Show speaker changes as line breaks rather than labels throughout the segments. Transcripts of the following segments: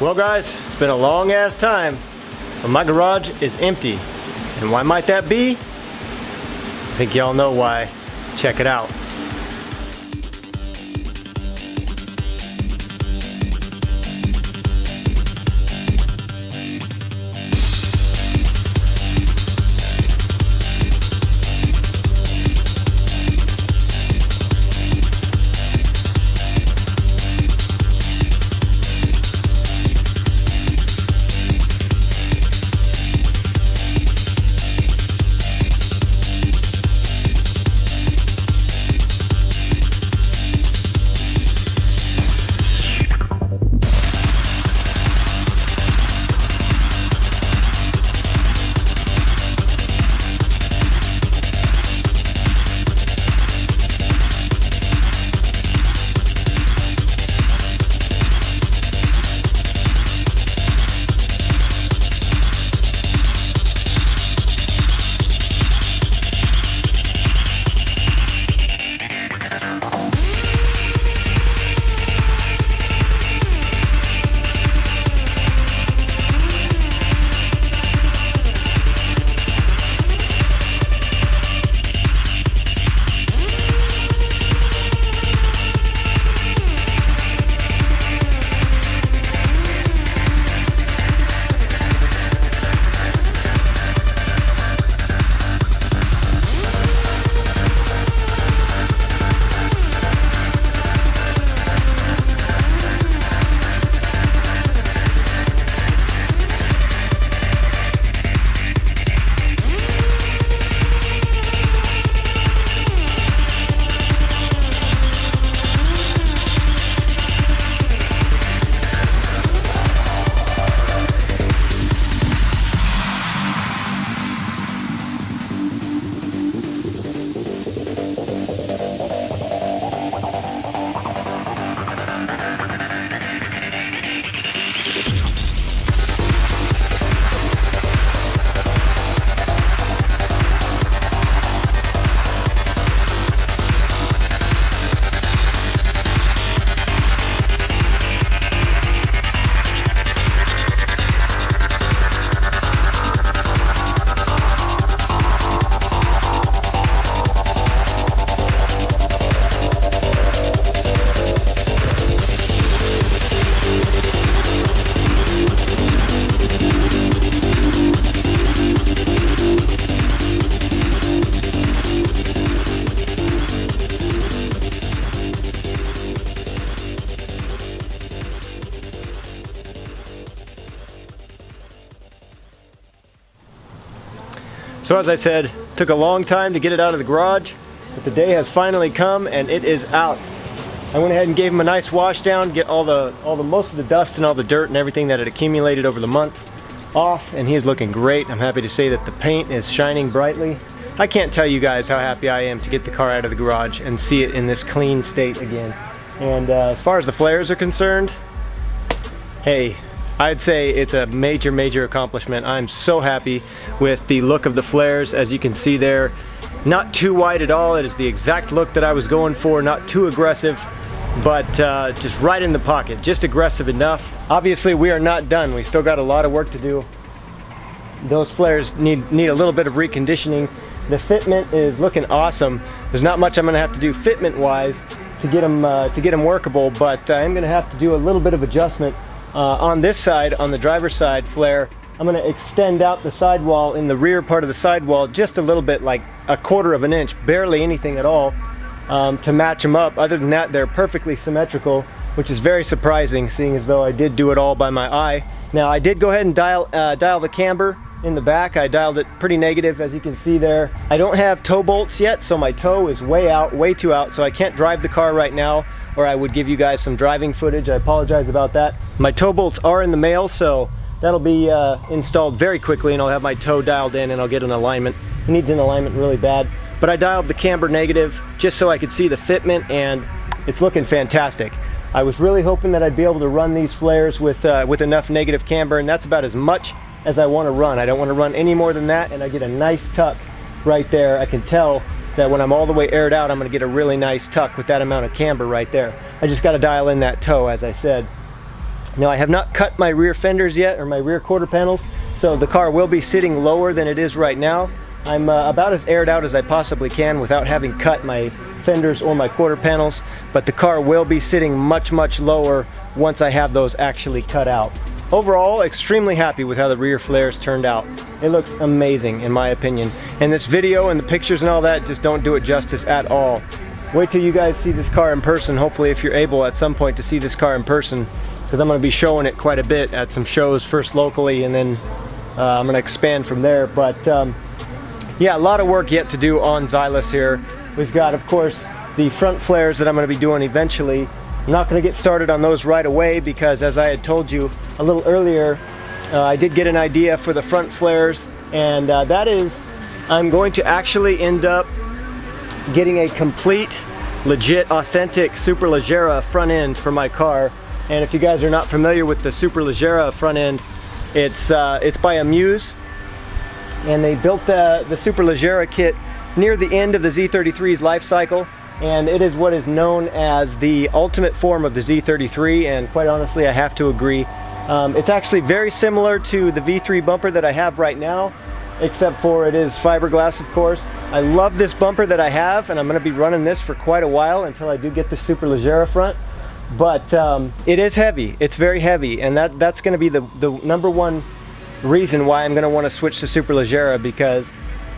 Well guys, it's been a long ass time, but my garage is empty. And why might that be? I think y'all know why. Check it out. So as I said, took a long time to get it out of the garage, but the day has finally come and it is out. I went ahead and gave him a nice wash down, get all the most of the dust and all the dirt and everything that had accumulated over the months off, and he is looking great. I'm happy to say that the paint is shining brightly. I can't tell you guys how happy I am to get the car out of the garage and see it in this clean state again. And as far as the flares are concerned, hey, I'd say it's a major accomplishment. I'm so happy with the look of the flares. As you can see there, not too wide at all. It is the exact look that I was going for, not too aggressive, but just right in the pocket, just aggressive enough. Obviously we are not done. We still got a lot of work to do. Those flares need a little bit of reconditioning. The fitment is looking awesome. There's not much I'm gonna have to do fitment wise to get them workable, but I'm gonna have to do a little bit of adjustment on this side, on the driver's side flare. I'm gonna extend out the sidewall in the rear part of the sidewall just a little bit, like 1/4 of an inch, barely anything at all, to match them up. Other than that, they're perfectly symmetrical, which is very surprising, seeing as though I did do it all by my eye. Now I did go ahead and dial the camber in the back. I dialed it pretty negative, as you can see there. I don't have toe bolts yet, so my toe is way too out, so I can't drive the car right now, or I would give you guys some driving footage. I apologize about that. My toe bolts are in the mail, so that'll be installed very quickly, and I'll have my toe dialed in and I'll get an alignment. It needs an alignment really bad. But I dialed the camber negative just so I could see the fitment, and it's looking fantastic. I was really hoping that I'd be able to run these flares with enough negative camber, and that's about as much as I want to run. I don't want to run any more than that, and I get a nice tuck right there. I can tell that when I'm all the way aired out, I'm going to get a really nice tuck with that amount of camber right there. I just got to dial in that toe, as I said. Now I have not cut my rear fenders yet, or my rear quarter panels, so the car will be sitting lower than it is right now. I'm about as aired out as I possibly can without having cut my fenders or my quarter panels, but the car will be sitting much lower once I have those actually cut out. Overall, extremely happy with how the rear flares turned out. It looks amazing in my opinion. And this video and the pictures and all that just don't do it justice at all. Wait till you guys see this car in person, hopefully, if you're able at some point to see this car in person, because I'm going to be showing it quite a bit at some shows, first locally, and then I'm going to expand from there. But yeah, a lot of work yet to do on Xylus here. We've got, of course, the front flares that I'm going to be doing eventually. I'm not going to get started on those right away because, as I had told you a little earlier, I did get an idea for the front flares, and that is I'm going to actually end up getting a complete, legit, authentic Superleggera front end for my car. And if you guys are not familiar with the Superleggera front end, it's by Amuse, and they built the Superleggera kit near the end of the Z33's life cycle, and it is what is known as the ultimate form of the Z33, and quite honestly, I have to agree. It's actually very similar to the V3 bumper that I have right now, except for it is fiberglass, of course. I love this bumper that I have, and I'm going to be running this for quite a while until I do get the Superleggera front. But it is heavy. It's very heavy, and that's going to be the number one reason why I'm going to want to switch to Superleggera, because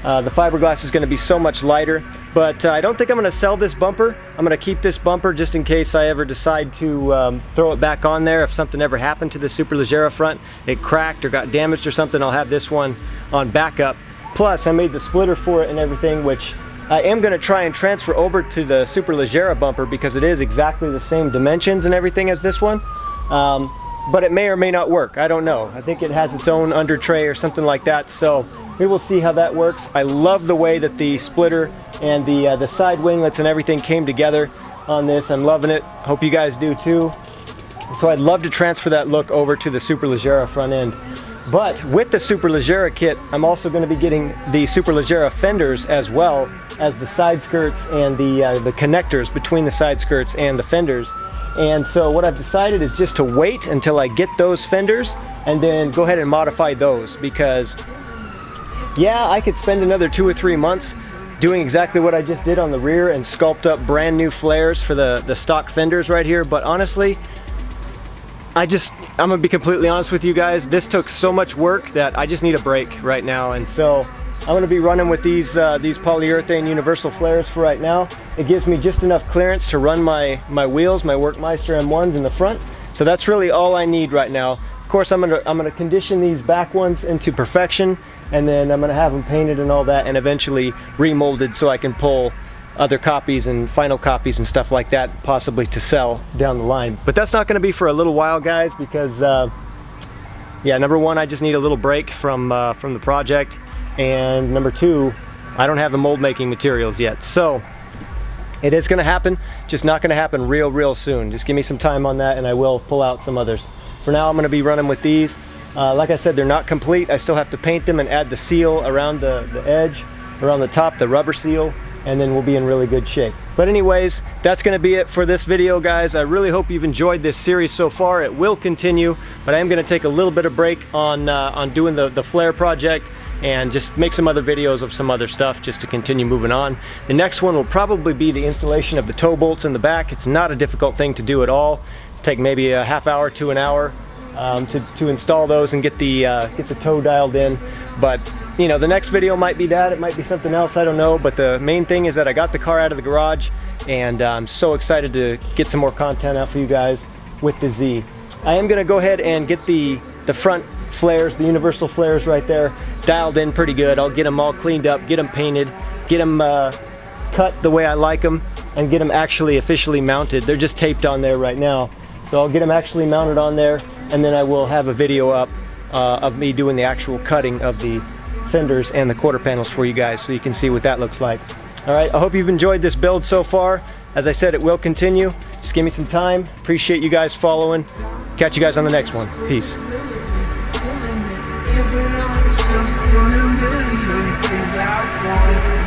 the fiberglass is going to be so much lighter. But I don't think I'm going to sell this bumper. I'm going to keep this bumper just in case I ever decide to throw it back on there. If something ever happened to the Superleggera front, it cracked or got damaged or something, I'll have this one on backup. Plus, I made the splitter for it and everything, which I am going to try and transfer over to the Superleggera bumper because it is exactly the same dimensions and everything as this one. But it may or may not work. I don't know. I think it has its own under tray or something like that, so we will see how that works. I love the way that the splitter and the side winglets and everything came together on this. I'm loving it. Hope you guys do too. So I'd love to transfer that look over to the Superleggera front end. But with the Superleggera kit, I'm also going to be getting the Superleggera fenders as well as the side skirts and the connectors between the side skirts and the fenders. And so what I've decided is just to wait until I get those fenders and then go ahead and modify those, because yeah, I could spend another 2 or 3 months doing exactly what I just did on the rear and sculpt up brand new flares for the stock fenders right here. But honestly, I'm gonna be completely honest with you guys, this took so much work that I just need a break right now. And so I'm gonna be running with these polyurethane universal flares for right now. It gives me just enough clearance to run my wheels, my Workmeister M1s in the front. So that's really all I need right now. Of course, I'm gonna condition these back ones into perfection, and then I'm gonna have them painted and all that, and eventually remolded so I can pull other copies and final copies and stuff like that, possibly to sell down the line. But that's not going to be for a little while, guys, because yeah, number one, I just need a little break from the project, and number two, I don't have the mold making materials yet. So it is going to happen, just not going to happen real soon. Just give me some time on that and I will pull out some others. For now, I'm going to be running with these. Like I said, they're not complete. I still have to paint them and add the seal around the edge, around the top, the rubber seal, and then we'll be in really good shape. But anyways, that's going to be it for this video, guys. I really hope you've enjoyed this series so far. It will continue, but I am going to take a little bit of break on doing the flare project and just make some other videos of some other stuff just to continue moving on. The next one will probably be the installation of the toe bolts in the back. It's not a difficult thing to do at all. It'll take maybe a half hour to an hour to install those and get the toe dialed in. But you know, the next video might be that, it might be something else, I don't know. But the main thing is that I got the car out of the garage, and I'm so excited to get some more content out for you guys with the Z. I am gonna go ahead and get the front flares, the universal flares right there, dialed in pretty good. I'll get them all cleaned up, get them painted, get them cut the way I like them, and get them actually officially mounted. They're just taped on there right now. So I'll get them actually mounted on there, and then I will have a video up of me doing the actual cutting of the fenders and the quarter panels for you guys, so you can see what that looks like. All right, I hope you've enjoyed this build so far. As I said, it will continue. Just give me some time. Appreciate you guys following. Catch you guys on the next one. Peace. Giving up just so many things I want.